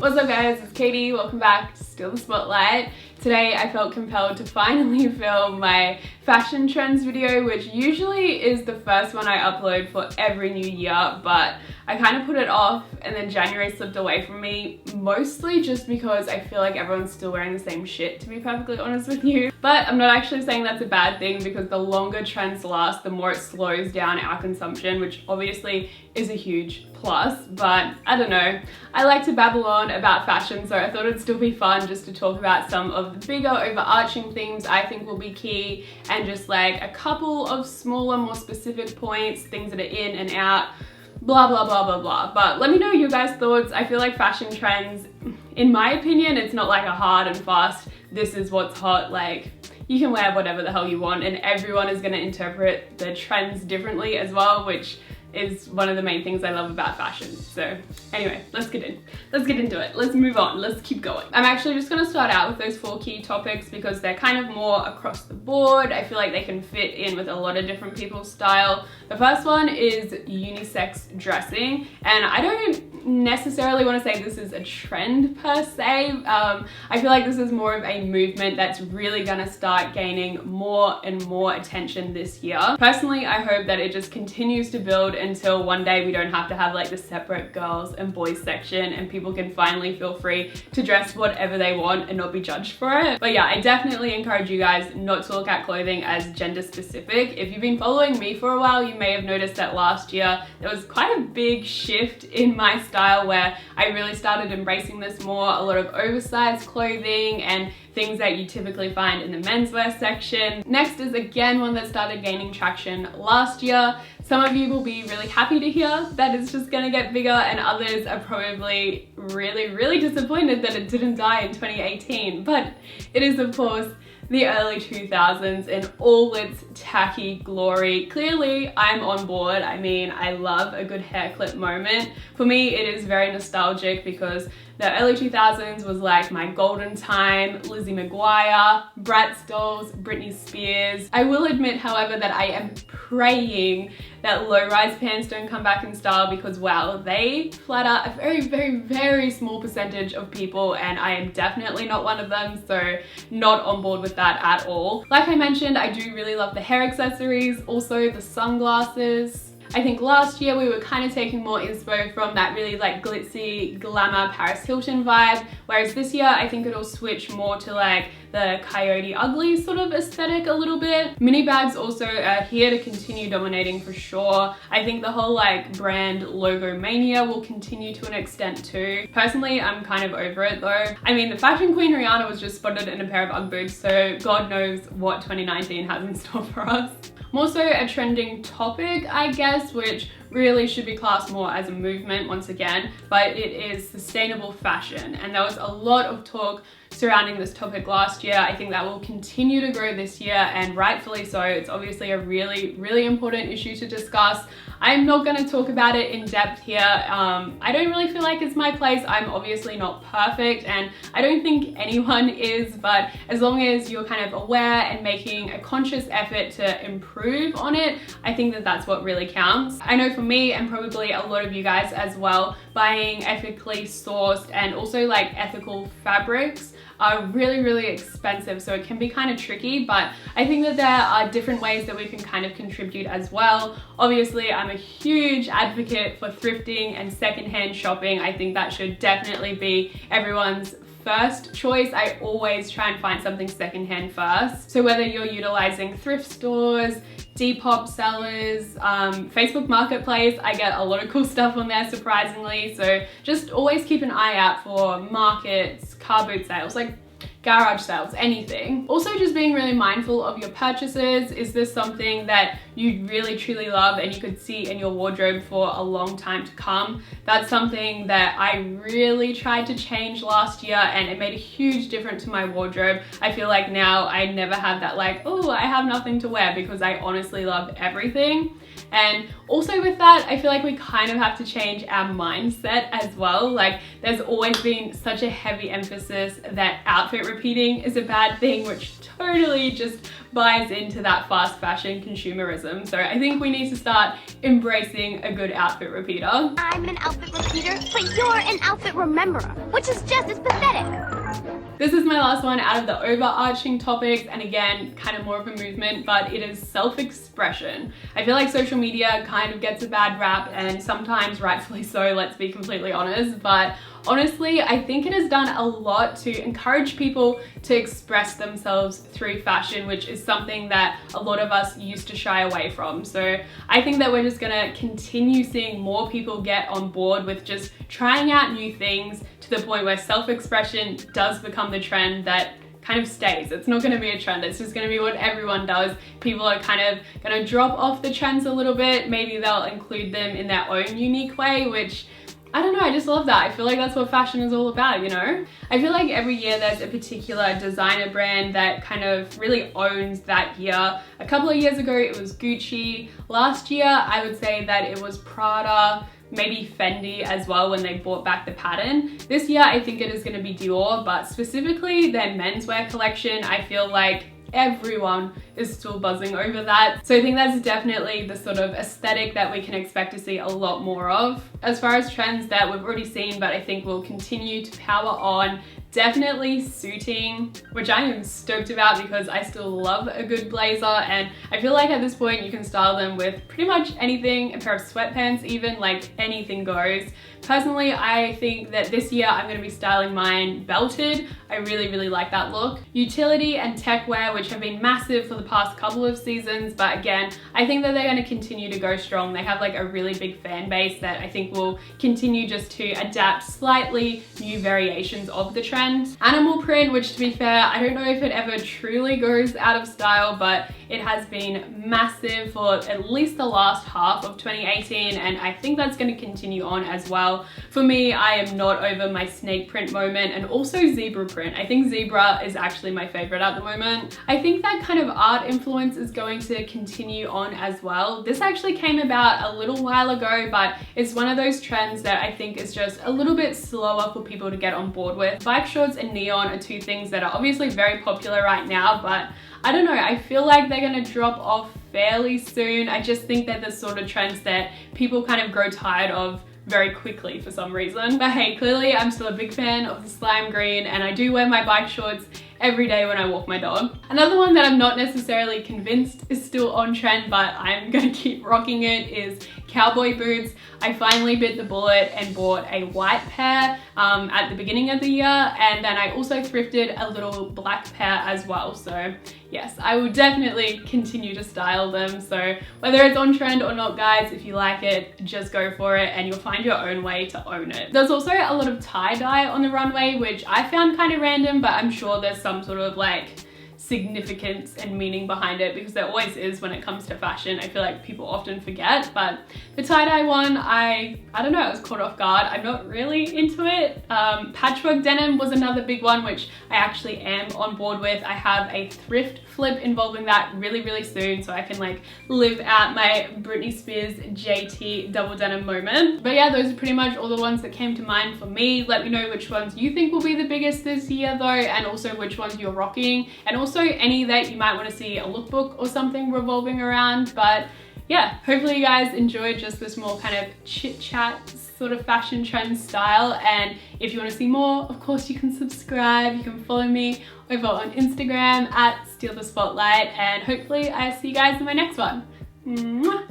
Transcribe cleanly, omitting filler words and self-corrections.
What's up guys, it's Katie. Welcome back to Still the Spotlight. Today I felt compelled to finally film my fashion trends video, which usually is the first one I upload for every new year, but I kind of put it off and then January slipped away from me, mostly just because I feel like everyone's still wearing the same shit, to be perfectly honest with you. But I'm not actually saying that's a bad thing, because the longer trends last, the more it slows down our consumption, which obviously is a huge plus. But I don't know, I like to babble on about fashion, so I thought it'd still be fun just to talk about some of the bigger overarching themes I think will be key, and just like a couple of smaller, more specific points, things that are in and out, blah blah blah blah blah. But let me know your guys' thoughts. I feel like fashion trends, in my opinion, it's not like a hard and fast, this is what's hot. Like, you can wear whatever the hell you want and everyone is going to interpret the trends differently as well, which is one of the main things I love about fashion. So anyway, let's get into it. Let's move on. Let's keep going. I'm actually just going to start out with those 4 key topics because they're kind of more across the board. I feel like they can fit in with a lot of different people's style. The first one is unisex dressing, and I don't necessarily want to say this is a trend per se. I feel like this is more of a movement that's really gonna start gaining more and more attention this year. Personally, I hope that it just continues to build until one day we don't have to have like the separate girls and boys section, and people can finally feel free to dress whatever they want and not be judged for it. But yeah, I definitely encourage you guys not to look at clothing as gender specific. If you've been following me for a while, you may have noticed that last year there was quite a big shift in my style where I really started embracing this more. A lot of oversized clothing and things that you typically find in the menswear section. Next is again one that started gaining traction last year. Some of you will be really happy to hear that it's just gonna get bigger, and others are probably really disappointed that it didn't die in 2018. But it is of course the early 2000s in all its tacky glory. Clearly, I'm on board. I mean, I love a good hair clip moment. For me, it is very nostalgic because the early 2000s was like my golden time. Lizzie McGuire, Bratz dolls, Britney Spears. I will admit, however, that I am praying that low-rise pants don't come back in style, because wow, they flatter a very small percentage of people, and I am definitely not one of them, so not on board with that at all. Like I mentioned, I do really love the hair accessories, also the sunglasses. I think last year we were kind of taking more inspo from that really like glitzy, glamour Paris Hilton vibe, whereas this year I think it'll switch more to like the Coyote Ugly sort of aesthetic a little bit. Mini bags also are here to continue dominating for sure. I think the whole like brand logo mania will continue to an extent too. Personally, I'm kind of over it though. I mean, the fashion queen Rihanna was just spotted in a pair of Ugg boots, so God knows what 2019 has in store for us. More so a trending topic, I guess, which really should be classed more as a movement once again, but it is sustainable fashion. And there was a lot of talk surrounding this topic last year. I think that will continue to grow this year, and rightfully so. It's obviously a really important issue to discuss. I'm not going to talk about it in depth here. I don't really feel like it's my place. I'm obviously not perfect, and I don't think anyone is, but as long as you're kind of aware and making a conscious effort to improve on it, I think that that's what really counts. I know for me, and probably a lot of you guys as well, buying ethically sourced and also like ethical fabrics are really expensive, so it can be kind of tricky, but I think that there are different ways that we can kind of contribute as well. Obviously, I'm a huge advocate for thrifting and secondhand shopping. I think that should definitely be everyone's first choice. I always try and find something secondhand first. So whether you're utilizing thrift stores, Depop sellers, Facebook Marketplace, I get a lot of cool stuff on there surprisingly. So just always keep an eye out for markets, car boot sales, like garage sales, anything. Also just being really mindful of your purchases. Is this something that you really truly love and you could see in your wardrobe for a long time to come? That's something that I really tried to change last year, and it made a huge difference to my wardrobe. I feel like now I never have that like, oh, I have nothing to wear, because I honestly love everything. And also with that, I feel like we kind of have to change our mindset as well. Like there's always been such a heavy emphasis that outfit repeating is a bad thing, which totally just buys into that fast fashion consumerism. So I think we need to start embracing a good outfit repeater. I'm an outfit repeater, but you're an outfit rememberer, which is just as pathetic. This is my last one out of the overarching topics, and again, kind of more of a movement, but it is self-expression. I feel like social media kind of gets a bad rap, and sometimes rightfully so, let's be completely honest, but honestly, I think it has done a lot to encourage people to express themselves through fashion, which is something that a lot of us used to shy away from. So I think that we're just gonna continue seeing more people get on board with just trying out new things to the point where self-expression does become the trend that kind of stays. It's not going to be a trend, it's just going to be what everyone does. People are kind of going to drop off the trends a little bit. Maybe they'll include them in their own unique way, which I don't know, I just love that. I feel like that's what fashion is all about, you know? I feel like every year there's a particular designer brand that kind of really owns that year. A couple of years ago it was Gucci. Last year I would say that it was Prada, maybe Fendi as well when they brought back the pattern. This year I think it is going to be Dior, but specifically their menswear collection, I feel like everyone is still buzzing over that. So I think that's definitely the sort of aesthetic that we can expect to see a lot more of. As far as trends that we've already seen, but I think will continue to power on, definitely suiting, which I am stoked about because I still love a good blazer, and I feel like at this point you can style them with pretty much anything, a pair of sweatpants even, like anything goes. Personally, I think that this year I'm going to be styling mine belted. I really like that look. Utility and tech wear, which have been massive for the past couple of seasons, but again, I think that they're going to continue to go strong. They have like a really big fan base that I think will continue just to adapt slightly new variations of the trend. Animal print, which to be fair, I don't know if it ever truly goes out of style, but it has been massive for at least the last half of 2018, and I think that's going to continue on as well. For me, I am not over my snake print moment, and also zebra print. I think zebra is actually my favorite at the moment. I think that kind of art influence is going to continue on as well. This actually came about a little while ago, but it's one of those trends that I think is just a little bit slower for people to get on board with. Bike shorts and neon are two things that are obviously very popular right now, but I don't know, I feel like they're gonna drop off fairly soon. I just think they're the sort of trends that people kind of grow tired of very quickly for some reason. But hey, clearly I'm still a big fan of the slime green, and I do wear my bike shorts every day when I walk my dog. Another one that I'm not necessarily convinced is still on trend, but I'm gonna keep rocking it, is cowboy boots. I finally bit the bullet and bought a white pair at the beginning of the year, and then I also thrifted a little black pair as well. So yes, I will definitely continue to style them. So whether it's on trend or not, guys, if you like it, just go for it and you'll find your own way to own it. There's also a lot of tie-dye on the runway, which I found kind of random, but I'm sure there's some sort of like significance and meaning behind it, because there always is when it comes to fashion. I feel like people often forget, but the tie-dye one, I don't know, I was caught off guard. I'm not really into it. Patchwork denim was another big one, which I actually am on board with. I have a thrift flip involving that really soon, so I can like live out my Britney Spears JT double denim moment. But yeah, those are pretty much all the ones that came to mind for me. Let me know which ones you think will be the biggest this year though, and also which ones you're rocking, and also any that you might want to see a lookbook or something revolving around. But yeah, hopefully you guys enjoyed just this more kind of chit chat sort of fashion trend style, and if you want to see more, of course you can subscribe. You can follow me over on Instagram at @StealTheSpotlight, and hopefully I see you guys in my next one. Mwah!